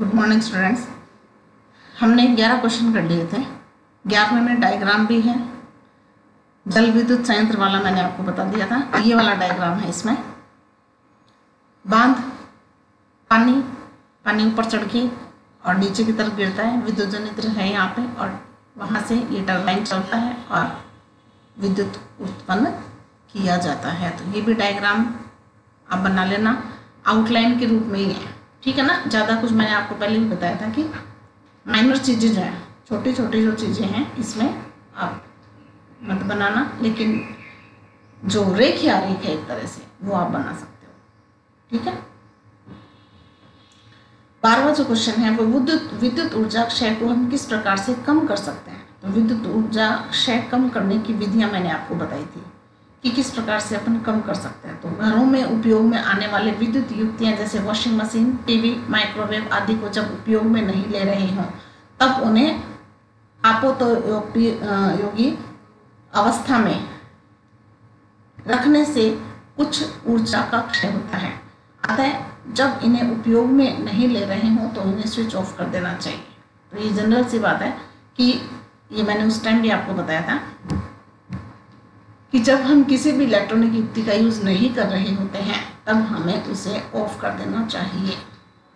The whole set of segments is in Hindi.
Good morning students. हमने 11 क्वेश्चन कर लिए थे। 11वें में डायग्राम भी है। जल विद्युत संयंत्र वाला मैंने आपको बता दिया था, ये वाला डायग्राम है। इसमें बांध, पानी ऊपर चढ़ के और नीचे की तरफ गिरता है, विद्युत जनित्र है यहाँ पे, और वहाँ से ये टरबाइन चलता है और विद्युत उत्पन्न किया जाता है। तो ये भी डायग्राम आप बना लेना, आउटलाइन के रूप में ही है, ठीक है ना। ज़्यादा कुछ मैंने आपको पहले भी बताया था कि माइनर चीज़ें जो हैं, छोटी छोटी जो चीज़ें हैं, इसमें आप मत बनाना, लेकिन जो रेखा है एक तरह से वो आप बना सकते हो, ठीक है। 12वां जो क्वेश्चन है वो विद्युत ऊर्जा क्षय को हम किस प्रकार से कम कर सकते हैं। तो विद्युत ऊर्जा क्षय कम करने की विधियां मैंने आपको बताई थी कि किस प्रकार से अपन कम कर सकते हैं। तो घरों में उपयोग में आने वाले विद्युत युक्तियाँ जैसे वॉशिंग मशीन, टीवी, माइक्रोवेव आदि को जब उपयोग में नहीं ले रहे हों तब उन्हें आपातोपयोगी अवस्था में रखने से कुछ ऊर्जा का क्षय होता है। अतः जब इन्हें उपयोग में नहीं ले रहे हों तो इन्हें स्विच ऑफ कर देना चाहिए। तो ये जनरल सी बात है कि ये मैंने उस टाइम भी आपको बताया था कि जब हम किसी भी इलेक्ट्रॉनिक युक्ति का यूज़ नहीं कर रहे होते हैं तब हमें उसे ऑफ कर देना चाहिए,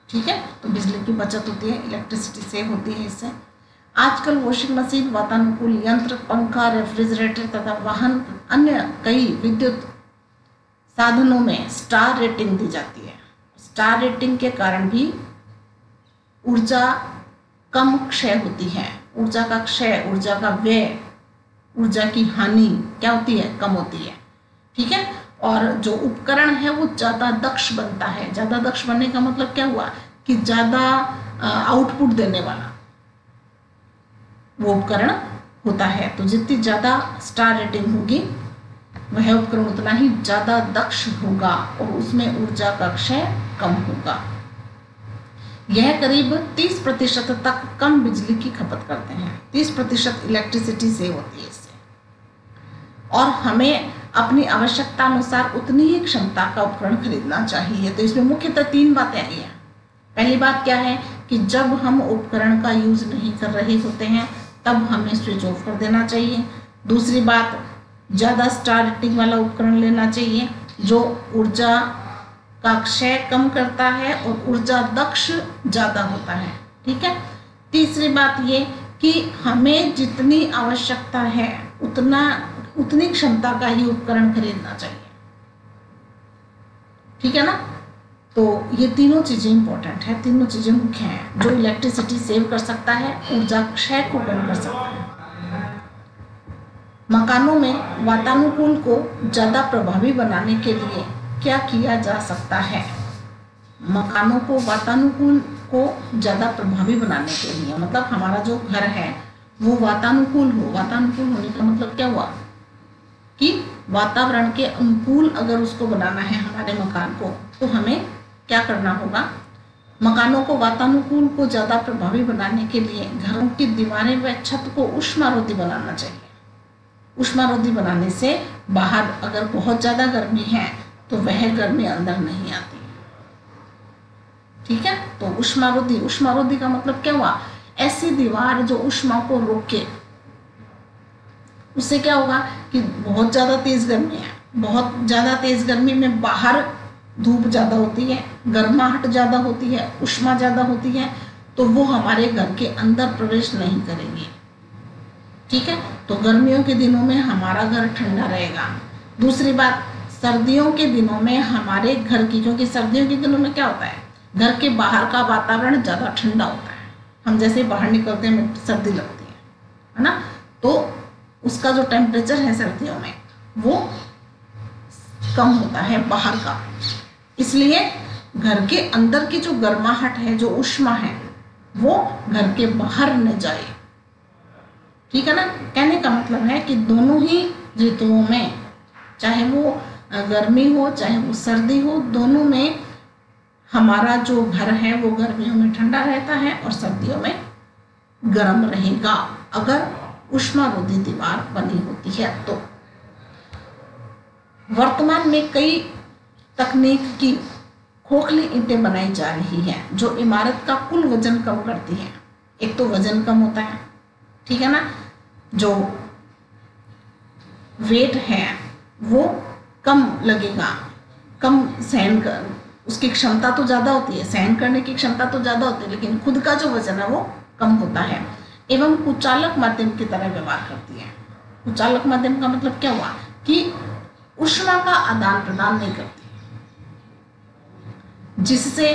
ठीक है। तो बिजली की बचत होती है, इलेक्ट्रिसिटी सेव होती है इससे। आजकल वॉशिंग मशीन, वातानुकूल यंत्र, पंखा, रेफ्रिजरेटर तथा वाहन, अन्य कई विद्युत साधनों में स्टार रेटिंग दी जाती है। स्टार रेटिंग के कारण भी ऊर्जा कम क्षय होती है। ऊर्जा का क्षय, ऊर्जा का व्यय, ऊर्जा की हानि क्या होती है, कम होती है, ठीक है। और जो उपकरण है वो ज़्यादा दक्ष बनता है। ज़्यादा दक्ष बनने का मतलब क्या हुआ कि ज़्यादा आउटपुट देने वाला वो उपकरण होता है। तो जितनी ज़्यादा स्टार रेटिंग होगी वह उपकरण उतना ही ज़्यादा दक्ष होगा और उसमें ऊर्जा का क्षय कम होगा। यह करीब 30% तक कम बिजली की खपत करते हैं। 30% इलेक्ट्रिसिटी सेव होती है इससे। और हमें अपनी आवश्यकता अनुसार उतनी ही क्षमता का उपकरण खरीदना चाहिए। तो इसमें मुख्यतः 3 बातें आई हैं। पहली बात क्या है कि जब हम उपकरण का यूज नहीं कर रहे होते हैं तब हमें स्विच ऑफ कर देना चाहिए। दूसरी बात, ज़्यादा स्टार रेटिंग वाला उपकरण लेना चाहिए जो ऊर्जा का क्षय कम करता है और ऊर्जा दक्ष ज़्यादा होता है, ठीक है। तीसरी बात ये कि हमें जितनी आवश्यकता है उतनी क्षमता का ही उपकरण खरीदना चाहिए, ठीक है ना। तो ये तीनों चीज़ें इंपॉर्टेंट है, तीनों चीज़ें मुख्य हैं। जो इलेक्ट्रिसिटी सेव कर सकता है, ऊर्जा क्षय को कम कर सकता है। मकानों में वातानुकूल को ज़्यादा प्रभावी बनाने के लिए क्या किया जा सकता है। मकानों को वातानुकूल को ज़्यादा प्रभावी बनाने के लिए मतलब हमारा जो घर है वो वातानुकूल हो। वातानुकूल होने का मतलब क्या हुआ कि वातावरण के अनुकूल अगर उसको बनाना है हमारे मकान को तो हमें क्या करना होगा। मकानों को वातानुकूल को ज़्यादा प्रभावी बनाने के लिए घरों की दीवारें व छत को ऊष्मारोधी बनाना चाहिए। ऊष्मारोधी बनाने से बाहर अगर बहुत ज़्यादा गर्मी है तो वह गर्मी अंदर नहीं आती, ठीक है। तो ऊष्मारोधी का मतलब क्या हुआ, ऐसी दीवार जो ऊष्मा को रोके। उससे क्या होगा कि बहुत ज़्यादा तेज़ गर्मी है, बहुत ज़्यादा तेज़ गर्मी में बाहर धूप ज़्यादा होती है, गर्माहट ज़्यादा होती है, ऊष्मा ज़्यादा होती है, तो वो हमारे घर के अंदर प्रवेश नहीं करेंगे, ठीक है। तो गर्मियों के दिनों में हमारा घर ठंडा रहेगा। दूसरी बात, सर्दियों के दिनों में हमारे घर की, क्योंकि सर्दियों के दिनों में क्या होता है, घर के बाहर का वातावरण ज़्यादा ठंडा होता है। हम जैसे बाहर निकलते हैं सर्दी लगती है ना, तो उसका जो टेम्परेचर है सर्दियों में वो कम होता है बाहर का। इसलिए घर के अंदर की जो गर्माहट है, जो ऊष्मा है, वो घर के बाहर न जाए, ठीक है ना। कहने का मतलब है कि दोनों ही ऋतुओं में, चाहे वो गर्मी हो चाहे वो सर्दी हो, दोनों में हमारा जो घर है वो गर्मियों में ठंडा रहता है और सर्दियों में गर्म रहेगा अगर ऊष्मारोधी दीवार बनी होती है। तो वर्तमान में कई तकनीक की खोखली ईंटें बनाई जा रही हैं जो इमारत का कुल वजन कम करती हैं। एक तो वजन कम होता है, ठीक है ना, जो वेट है वो कम लगेगा, कम सहन कर, उसकी क्षमता तो ज़्यादा होती है, सहन करने की क्षमता तो ज़्यादा होती है, लेकिन खुद का जो वजन है वो कम होता है। एवं कुचालक माध्यम की तरह व्यवहार करती है। कुचालक माध्यम का मतलब क्या हुआ कि ऊष्मा का आदान प्रदान नहीं करती, जिससे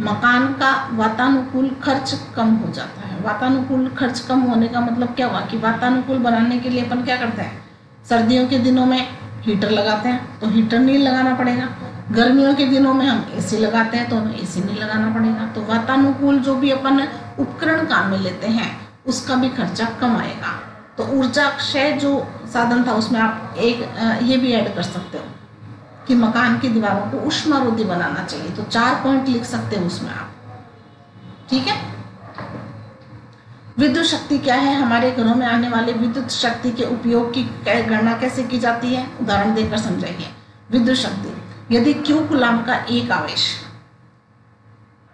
मकान का वातानुकूल खर्च कम हो जाता है। वातानुकूल खर्च कम होने का मतलब क्या हुआ कि वातानुकूल बनाने के लिए अपन क्या करते हैं, सर्दियों के दिनों में हीटर लगाते हैं तो हीटर नहीं लगाना पड़ेगा, गर्मियों के दिनों में हम एसी लगाते हैं तो हमें एसी नहीं लगाना पड़ेगा। तो वातानुकूल जो भी अपन उपकरण काम में लेते हैं उसका भी खर्चा कम आएगा। तो ऊर्जा क्षय जो साधन था उसमें आप एक ये भी ऐड कर सकते हो कि मकान की दीवारों को ऊष्मारोधी बनाना चाहिए, तो 4 पॉइंट लिख सकते हो उसमें आप, ठीक है। विद्युत शक्ति क्या है? हमारे घरों में आने वाले विद्युत शक्ति के उपयोग की गणना कैसे की जाती है, उदाहरण देकर समझाइए। विद्युत शक्ति, यदि क्यू कूलाम का एक आवेश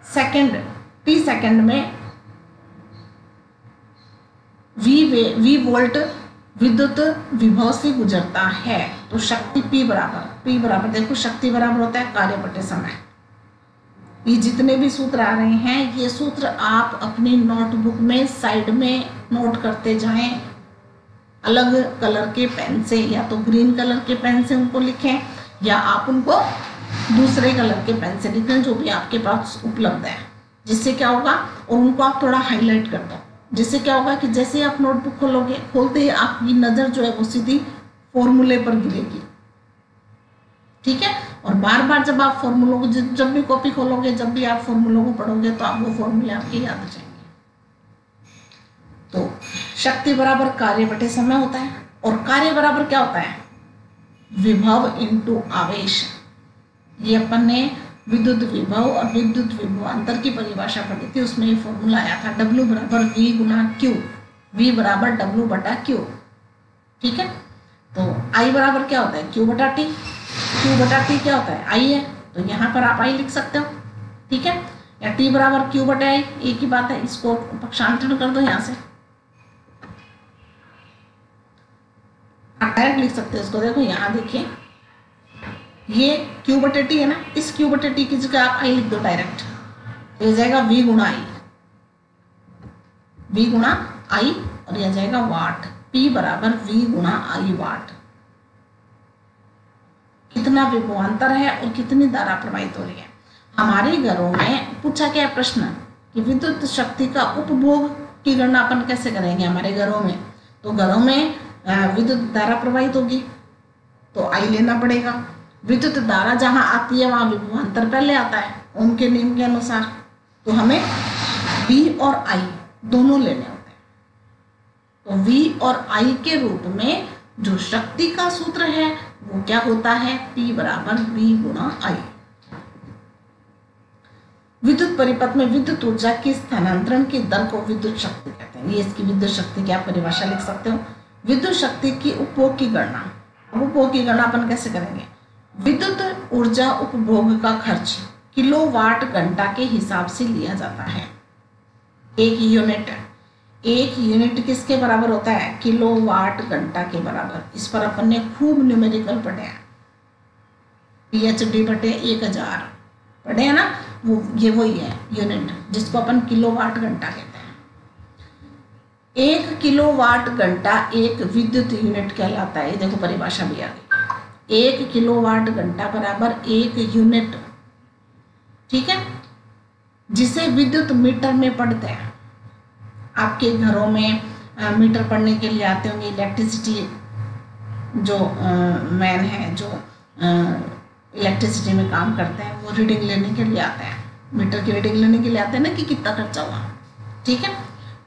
सेकंड टी सेकंड में वी वोल्ट विद्युत विभव से गुजरता है तो शक्ति P बराबर देखो, शक्ति बराबर होता है कार्य बटे समय। ये जितने भी सूत्र आ रहे हैं ये सूत्र आप अपनी नोटबुक में साइड में नोट करते जाएं, अलग कलर के पेन से, या तो ग्रीन कलर के पेन से उनको लिखें या आप उनको दूसरे कलर के पेन से लिखें जो भी आपके पास उपलब्ध है। जिससे क्या होगा, और उनको आप थोड़ा हाईलाइट कर दो, जिससे क्या होगा कि जैसे आप नोटबुक खोलते ही आपकी नज़र जो है वो सीधी फॉर्मूले पर गिरेगी, ठीक है। और बार बार जब आप फॉर्मूलों को, जब भी कॉपी खोलोगे, जब भी आप फॉर्मूलों को पढ़ोगे तो आप वो फॉर्मूले आपके याद आ जाएंगे। तो शक्ति बराबर कार्य बटे समय होता है, और कार्य बराबर क्या होता है, विभव इंटू आवेश। ये अपन ने विद्युत विभव और विद्युत विभवांतर की परिभाषा पढ़ी थी, उसमें ये फॉर्मूला आया था W बराबर V गुना Q, V बराबर W बटा Q, ठीक है। तो I बराबर क्या होता है, Q बटा T, Q बटा T क्या होता है, I है, तो यहाँ पर आप I लिख सकते हो, ठीक है। या T बराबर Q बटा I, एक ही बात है, इसको पक्षांतरण कर दो यहाँ से, आप डायरेक्ट लिख सकते हो इसको। देखो यहाँ देखिए, ये Q बटे T है ना, इस Q बटे T की जगह आप I लिख दो डायरेक्ट, तो यह जाएगा V गुणा I, V गुणा I, और यह जाएगा वाट, P बराबर V गुणा I वाट। कितना विभवांतर है और कितनी धारा प्रवाहित हो रही है। हमारे घरों में पूछा क्या प्रश्न कि विद्युत शक्ति का उपभोग की गणना अपन कैसे करेंगे हमारे घरों में, तो घरों में विद्युत धारा प्रवाहित होगी तो I लेना पड़ेगा। विद्युत धारा जहां आती है वहां विभवांतर पहले आता है ओम के नियम के अनुसार, तो हमें V और I दोनों लेने होते हैं। तो V और I के रूप में जो शक्ति का सूत्र है वो क्या होता है, P बराबर V गुणा I। विद्युत परिपथ में विद्युत ऊर्जा की स्थानांतरण की दर को विद्युत शक्ति कहते हैं। ये इसकी विद्युत शक्ति की आप परिभाषा लिख सकते हो। विद्युत शक्ति की उपभोग की गणना, उपभोग की गणना अपन कैसे करेंगे, विद्युत ऊर्जा उपभोग का खर्च किलोवाट घंटा के हिसाब से लिया जाता है। एक यूनिट किसके बराबर होता है, किलोवाट घंटा के बराबर। इस पर अपन ने खूब न्यूमेरिकल पढ़े हैं, PhD बटे 1000 पढ़े हैं ना, वो ये वही है यूनिट जिसको अपन किलोवाट घंटा कहते हैं। 1 किलोवाट घंटा एक विद्युत यूनिट कहलाता है। देखो परिभाषा भी आ गई, 1 किलोवाट घंटा बराबर 1 यूनिट, ठीक है, जिसे विद्युत मीटर में पढ़ते हैं। आपके घरों में मीटर पढ़ने के लिए आते होंगे, इलेक्ट्रिसिटी जो मैन है, जो इलेक्ट्रिसिटी में काम करते हैं, वो रीडिंग लेने के लिए आते हैं, मीटर की रीडिंग लेने के लिए आते हैं ना कि कितना खर्चा हुआ, ठीक है।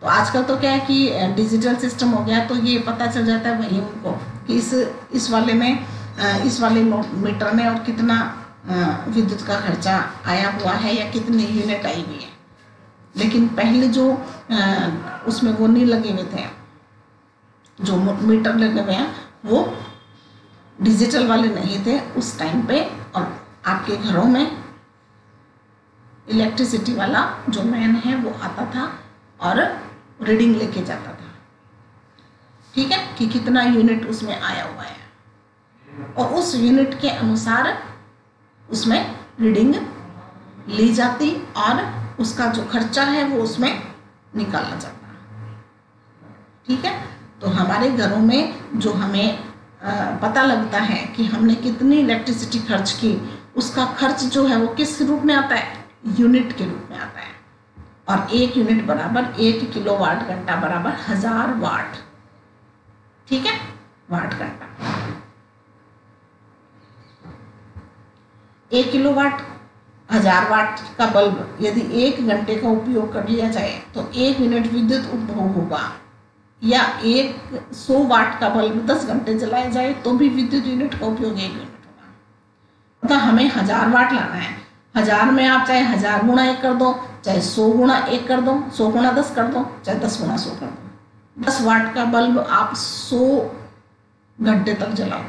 तो आजकल तो क्या है कि डिजिटल सिस्टम हो गया, तो ये पता चल जाता है वही उनको कि इस वाले में, इस वाले मीटर में और कितना विद्युत का खर्चा आया हुआ है या कितनी यूनिट आई हुई है। लेकिन पहले जो उसमें वो नहीं लगे हुए थे, जो मीटर लगे हुए हैं वो डिजिटल वाले नहीं थे उस टाइम पे, और आपके घरों में इलेक्ट्रिसिटी वाला जो मैन है वो आता था और रीडिंग लेके जाता था, ठीक है, कि कितना यूनिट उसमें आया हुआ है, और उस यूनिट के अनुसार उसमें रीडिंग ली जाती और उसका जो खर्चा है वो उसमें निकाला जाता, ठीक है। तो हमारे घरों में जो हमें पता लगता है कि हमने कितनी इलेक्ट्रिसिटी खर्च की, उसका खर्च जो है वो किस रूप में आता है, यूनिट के रूप में आता है, और 1 यूनिट बराबर 1 किलोवाट घंटा बराबर 1000 वाट, ठीक है, वाट घंटा। 1 किलोवाट 1000 वाट का बल्ब यदि 1 घंटे का उपयोग कर लिया जाए तो 1 यूनिट विद्युत उपभोग होगा, या 100 वाट का बल्ब 10 घंटे जलाया जाए तो भी विद्युत यूनिट का उपयोग 1 यूनिट होगा। मतलब हमें 1000 वाट लाना है, 1000 में आप चाहे 1000 गुणा 1 कर दो, चाहे 100 गुणा 1 कर दो, 100 गुणा 10 कर दो, चाहे 10 गुणा 100 कर दो। 10 वाट का बल्ब आप 100 घंटे तक जलाओ,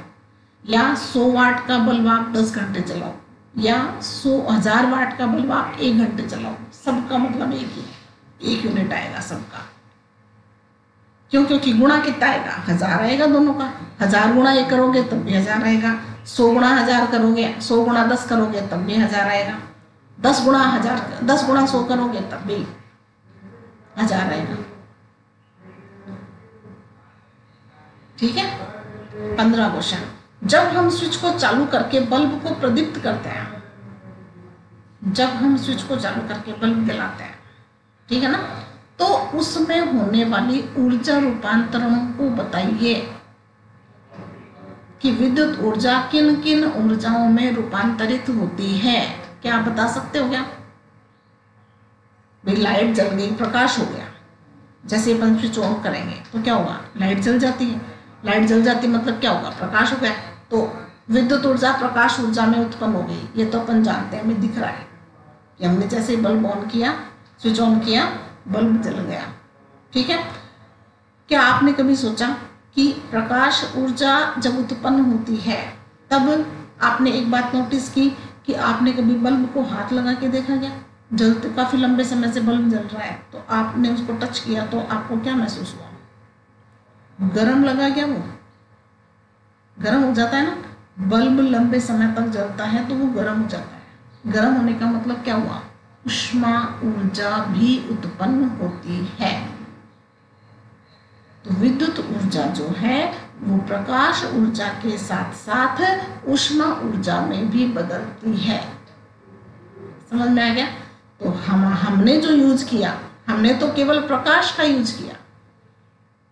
या 100 वाट का बल्ब आप 10 घंटे जलाओ, या 1000 वाट का बल्ब आप 1 घंटे जलाओ, सबका मतलब एक ही है, 1 यूनिट आएगा सबका। क्यों? क्योंकि गुणा कितना आएगा, 1000 आएगा दोनों का। 1000 गुणा 1 करोगे तब भी 1000 आएगा, 100 गुणा 1000 करोगे, 100 गुणा 10 करोगे तब भी 1000 आएगा, 10 गुणा 100 करोगे तब भी 1000 आएगा, ठीक है। 15 क्वेश्चन, जब हम स्विच को चालू करके बल्ब को प्रदीप्त करते हैं, जब हम स्विच को चालू करके बल्ब जलाते हैं, ठीक है ना, तो उसमें होने वाली ऊर्जा रूपांतरण को बताइए कि विद्युत ऊर्जा किन किन ऊर्जाओं में रूपांतरित होती है। क्या आप बता सकते हो क्या? भाई लाइट जल गई, प्रकाश हो गया, जैसे अपन स्विच ऑन करेंगे तो क्या होगा, लाइट जल जाती है, लाइट जल जाती मतलब क्या होगा, प्रकाश हो गया। तो विद्युत ऊर्जा प्रकाश ऊर्जा में उत्पन्न हो गई, ये तो अपन जानते हैं, हमें दिख रहा है कि हमने जैसे बल्ब ऑन किया, स्विच ऑन किया, बल्ब जल गया, ठीक है। क्या आपने कभी सोचा कि प्रकाश ऊर्जा जब उत्पन्न होती है तब आपने एक बात नोटिस की कि आपने कभी बल्ब को हाथ लगा के देखा क्या? जलते काफी लंबे समय से बल्ब जल रहा है तो आपने उसको टच किया तो आपको क्या महसूस हुआ? गर्म लगा क्या? वो गर्म हो जाता है ना, बल्ब लंबे समय तक जलता है तो वो गर्म हो जाता है। गर्म होने का मतलब क्या हुआ? ऊष्मा ऊर्जा भी उत्पन्न होती है। तो विद्युत ऊर्जा जो है वो प्रकाश ऊर्जा के साथ साथ ऊष्मा ऊर्जा में भी बदलती है। समझ में आ गया? तो हमने जो यूज किया, हमने तो केवल प्रकाश का यूज किया,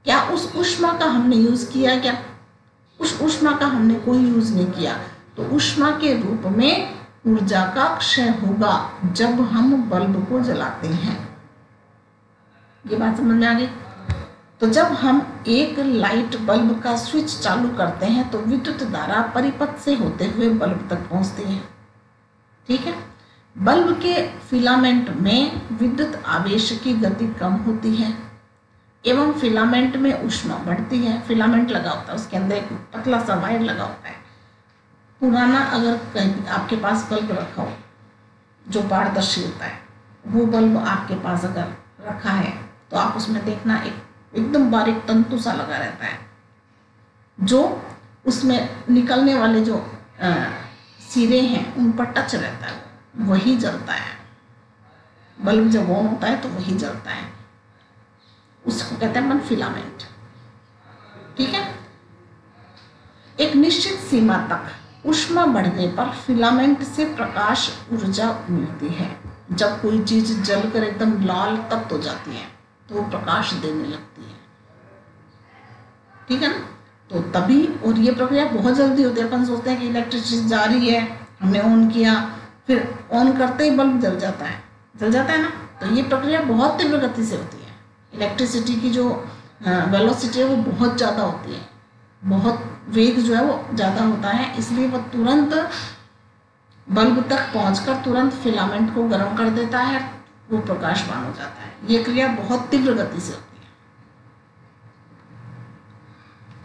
क्या उस ऊष्मा का हमने यूज किया? क्या उस ऊष्मा का हमने कोई यूज नहीं किया। तो ऊष्मा के रूप में ऊर्जा का क्षय होगा जब हम बल्ब को जलाते हैं। ये बात समझ में आ गई? तो जब हम एक लाइट बल्ब का स्विच चालू करते हैं तो विद्युत धारा परिपथ से होते हुए बल्ब तक पहुंचती है, ठीक है। बल्ब के फिलामेंट में विद्युत आवेश की गति कम होती है एवं फिलामेंट में ऊष्मा बढ़ती है। फिलामेंट लगा होता है, उसके अंदर एक पतला सा वायर लगा होता है। पुराना अगर कहीं आपके पास बल्ब रखा हो जो पारदर्शी होता है, वो बल्ब आपके पास अगर रखा है तो आप उसमें देखना एकदम बारीक तंतु सा लगा रहता है, जो उसमें निकलने वाले जो सिरे हैं उन पर टच रहता है, वही जलता है। बल्ब जब ऑन होता है तो वही जलता है, उसको कहते हैं अपन फिलामेंट, ठीक है। एक निश्चित सीमा तक ऊष्मा बढ़ने पर फिलामेंट से प्रकाश ऊर्जा मिलती है। जब कोई चीज जलकर एकदम लाल तप्त हो जाती है तो वो प्रकाश देने लगती है, ठीक है ना। तो तभी, और ये प्रक्रिया बहुत जल्दी होती है। अपन सोचते हैं कि इलेक्ट्रिसिटी जा रही है, हमने ऑन किया, फिर ऑन करते ही बल्ब जल जाता है ना। तो ये प्रक्रिया बहुत तीव्र गति से होती है। इलेक्ट्रिसिटी की जो वेलोसिटी है वो बहुत ज़्यादा होती है, बहुत वेग जो है वो ज़्यादा होता है, इसलिए वो तुरंत बल्ब तक पहुंचकर तुरंत फिलामेंट को गर्म कर देता है, वो प्रकाशवान हो जाता है। ये क्रिया बहुत तीव्र गति से होती है।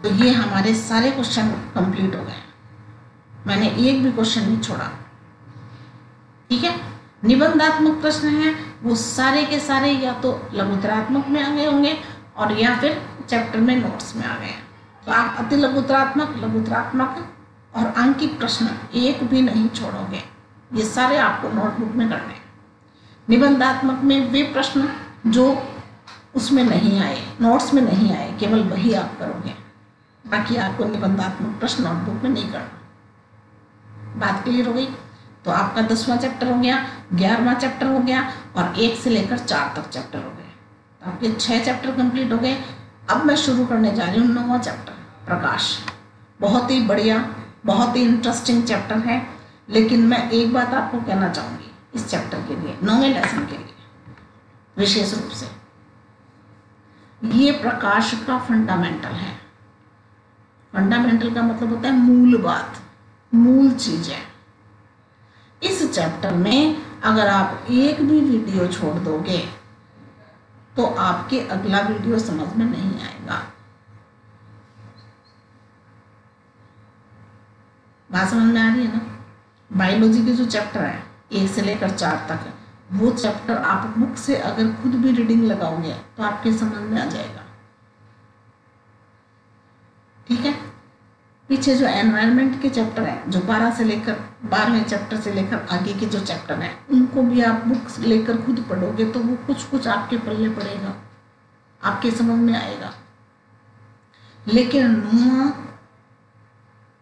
तो ये हमारे सारे क्वेश्चन कंप्लीट हो गए, मैंने एक भी क्वेश्चन नहीं छोड़ा, ठीक है। निबंधात्मक प्रश्न हैं वो सारे के सारे या तो लघुत्तरात्मक में आ गए होंगे और या फिर चैप्टर में नोट्स में आ गए हैं। तो आप अति लघुत्तरात्मक, लघुत्तरात्मक और अंकित प्रश्न एक भी नहीं छोड़ोगे, ये सारे आपको नोटबुक में करने हैं। निबंधात्मक में वे प्रश्न जो उसमें नहीं आए, नोट्स में नहीं आए, केवल वही आप करोगे, बाकी आपको निबंधात्मक प्रश्न नोटबुक में नहीं करना। बात क्लियर हो गई? तो आपका 10वां चैप्टर हो गया, 11वां चैप्टर हो गया और 1 से लेकर 4 तक चैप्टर हो गए। तो आपके 6 चैप्टर कंप्लीट हो गए। अब मैं शुरू करने जा रही हूँ 9वां चैप्टर, प्रकाश। बहुत ही बढ़िया, बहुत ही इंटरेस्टिंग चैप्टर है, लेकिन मैं एक बात आपको कहना चाहूँगी इस चैप्टर के लिए, 9वें लेसन के लिए विशेष रूप से, ये प्रकाश का फंडामेंटल है। फंडामेंटल का मतलब होता है मूल बात, मूल चीजें। इस चैप्टर में अगर आप एक भी वीडियो छोड़ दोगे तो आपके अगला वीडियो समझ में नहीं आएगा। बात समझ में आ रही है ना? बायोलॉजी के जो चैप्टर है 1 से लेकर 4 तक, वो चैप्टर आप बुक से अगर खुद भी रीडिंग लगाओगे तो आपके समझ में आ जाएगा। ठीक है? पीछे जो एनवायरनमेंट के चैप्टर हैं, जो 12 से लेकर 12वें चैप्टर से लेकर आगे के जो चैप्टर हैं, उनको भी आप बुक्स लेकर खुद पढ़ोगे तो वो कुछ कुछ आपके पल्ले पड़ेगा, आपके समझ में आएगा। लेकिन 9वां,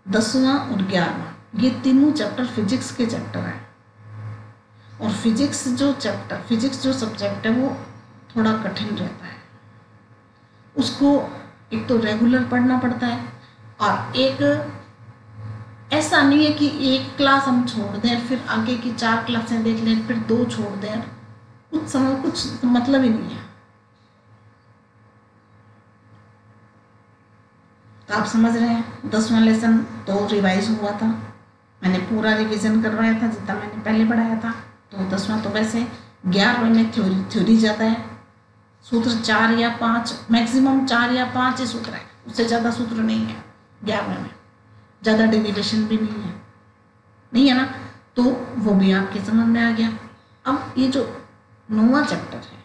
10वां और 11वां ये तीनों चैप्टर फिजिक्स के चैप्टर हैं। और फिजिक्स जो सब्जेक्ट है वो थोड़ा कठिन रहता है। उसको एक तो रेगुलर पढ़ना पड़ता है और एक ऐसा नहीं है कि एक क्लास हम छोड़ दें फिर आगे की 4 क्लासें देख लें फिर 2 छोड़ दें, कुछ मतलब ही नहीं है। तो आप समझ रहे हैं 10वां लेसन तो रिवाइज हुआ था, मैंने पूरा रिवीजन करवाया था जितना मैंने पहले पढ़ाया था। तो 10वां तो वैसे 11वें में थ्योरी ज़्यादा है, सूत्र 4 या 5, मैक्सिमम 4 या 5 ही सूत्र है, उससे ज़्यादा सूत्र नहीं है 11वें में, ज़्यादा डेरिवेशन भी नहीं है ना। तो वो भी आपके समझ में आ गया। अब ये जो 9वां चैप्टर है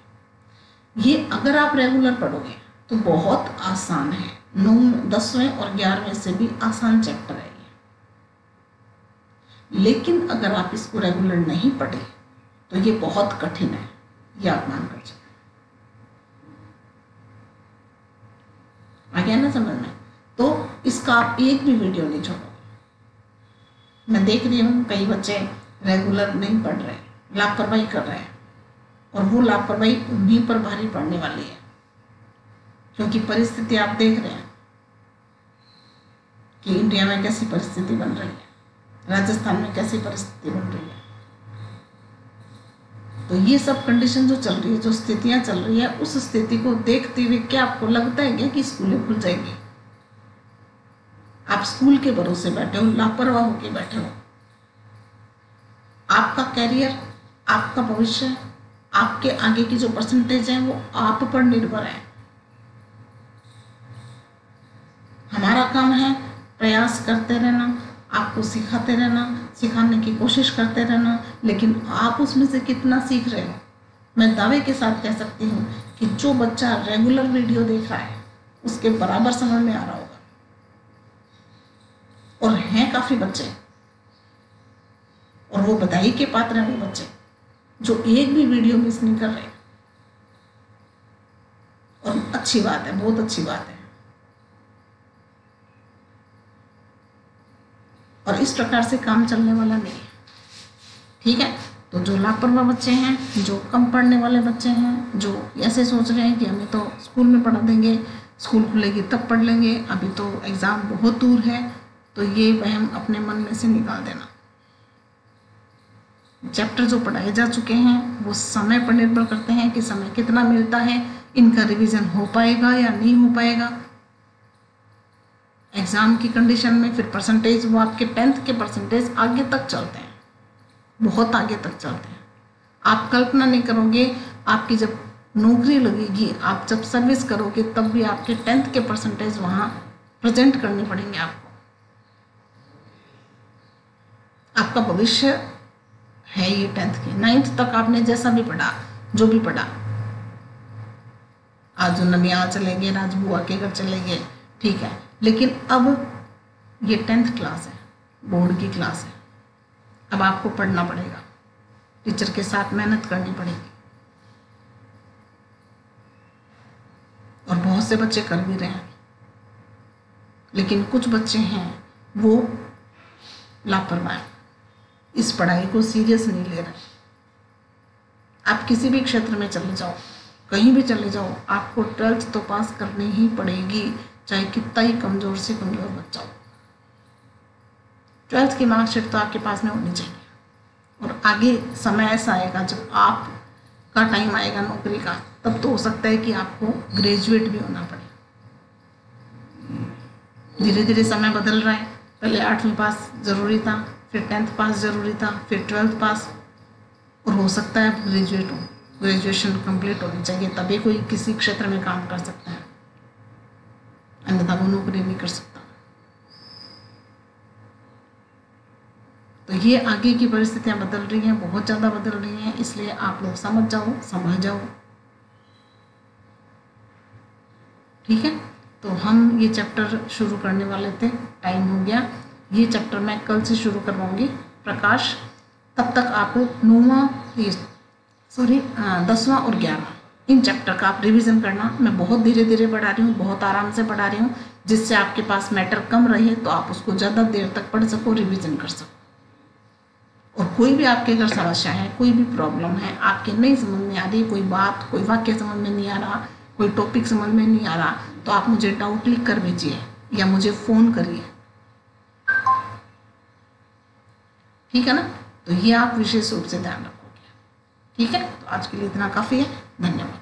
ये अगर आप रेगुलर पढ़ोगे तो बहुत आसान है, 9, 10वें और 11वें से भी आसान चैप्टर है ये। लेकिन अगर आप इसको रेगुलर नहीं पढ़े तो ये बहुत कठिन है, ये आप मान कर सकते। आ गया ना समझ में? तो इसका आप एक भी वीडियो नहीं छोड़ोगे। मैं देख रही हूँ कई बच्चे रेगुलर नहीं पढ़ रहे, लापरवाही कर रहे हैं, और वो लापरवाही उन्हीं पर भारी पड़ने वाली है। क्योंकि परिस्थिति आप देख रहे हैं कि इंडिया में कैसी परिस्थिति बन रही है, राजस्थान में कैसी परिस्थिति बन रही है। तो ये सब कंडीशन जो चल रही है, जो स्थितियां चल रही है, उस स्थिति को देखते हुए क्या आपको लगता है क्या कि स्कूलें खुल जाएंगी? आप स्कूल के भरोसे बैठे हो, लापरवाह होकर बैठे हो। आपका कैरियर, आपका भविष्य, आपके आगे की जो परसेंटेज है वो आप पर निर्भर है। हमारा काम है प्रयास करते रहना, आपको सिखाते रहना, सिखाने की कोशिश करते रहना, लेकिन आप उसमें से कितना सीख रहे हो? मैं दावे के साथ कह सकती हूँ कि जो बच्चा रेगुलर वीडियो देख रहा है उसके बराबर समझ में आ रहा होगा। और हैं काफ़ी बच्चे, और वो बधाई के पात्र हैं वो बच्चे जो एक भी वीडियो मिस नहीं कर रहे। और अच्छी बात है, बहुत अच्छी बात है। और इस प्रकार से काम चलने वाला नहीं है। ठीक है? तो जो लापरवाह बच्चे हैं, जो कम पढ़ने वाले बच्चे हैं, जो ऐसे सोच रहे हैं कि हमें तो स्कूल में पढ़ा देंगे, स्कूल खुलेगी तब पढ़ लेंगे, अभी तो एग्ज़ाम बहुत दूर है, तो ये वहम अपने मन में से निकाल देना। चैप्टर जो पढ़ाए जा चुके हैं वो समय पर निर्भर करते हैं कि समय कितना मिलता है, इनका रिवीजन हो पाएगा या नहीं हो पाएगा। एग्ज़ाम की कंडीशन में फिर परसेंटेज, वो आपके 10th के परसेंटेज आगे तक चलते हैं, बहुत आगे तक चलते हैं। आप कल्पना नहीं करोगे, आपकी जब नौकरी लगेगी, आप जब सर्विस करोगे, तब भी आपके 10th के परसेंटेज वहाँ प्रेजेंट करने पड़ेंगे आपको। आपका भविष्य है ये 10th की। 9th तक आपने जैसा भी पढ़ा, जो भी पढ़ा, आज ननियाल चले गए, आज बुआ के घर चले गए, ठीक है, लेकिन अब ये 10th क्लास है, बोर्ड की क्लास है। अब आपको पढ़ना पड़ेगा, टीचर के साथ मेहनत करनी पड़ेगी। और बहुत से बच्चे कर भी रहे हैं, लेकिन कुछ बच्चे हैं वो लापरवाह, इस पढ़ाई को सीरियस नहीं ले रहे। आप किसी भी क्षेत्र में चले जाओ, कहीं भी चले जाओ, आपको 12th तो पास करनी ही पड़ेगी, चाहे कितना ही कमज़ोर से कमज़ोर बच्चा हो। 12th की मार्कशीट तो आपके पास में होनी चाहिए। और आगे समय ऐसा आएगा जब आपका टाइम आएगा नौकरी का, तब तो हो सकता है कि आपको ग्रेजुएट भी होना पड़े। धीरे धीरे समय बदल रहा है, पहले 8वीं पास ज़रूरी था, फिर 10th पास ज़रूरी था, फिर 12th पास, और हो सकता है आप ग्रेजुएट हो, ग्रेजुएशन कंप्लीट होनी चाहिए, तभी कोई किसी क्षेत्र में काम कर सकता है, अन्यथा वो नौकरी नहीं कर सकता। तो ये आगे की परिस्थितियां बदल रही हैं, बहुत ज़्यादा बदल रही हैं, इसलिए आप लोग समझ जाओ, समझ जाओ, ठीक है। तो हम ये चैप्टर शुरू करने वाले थे, टाइम हो गया। ये चैप्टर मैं कल से शुरू करवाऊंगी, प्रकाश। तब तक आप 10वां और 11वां इन चैप्टर का आप रिवीजन करना। मैं बहुत धीरे धीरे पढ़ा रही हूँ, बहुत आराम से पढ़ा रही हूँ, जिससे आपके पास मैटर कम रहे, तो आप उसको ज़्यादा देर तक पढ़ सको, रिवीजन कर सको। और कोई भी आपके अगर समस्या है, कोई भी प्रॉब्लम है, आपके नहीं समझ में आ रही, कोई बात, कोई वाक्य समझ में नहीं आ रहा, कोई टॉपिक समझ में नहीं आ रहा, तो आप मुझे डाउट लिख कर भेजिए या मुझे फ़ोन करिए, ठीक है ना। तो ये आप विशेष रूप से ध्यान रखोगे, ठीक है। तो आज के लिए इतना काफ़ी है, धन्यवाद।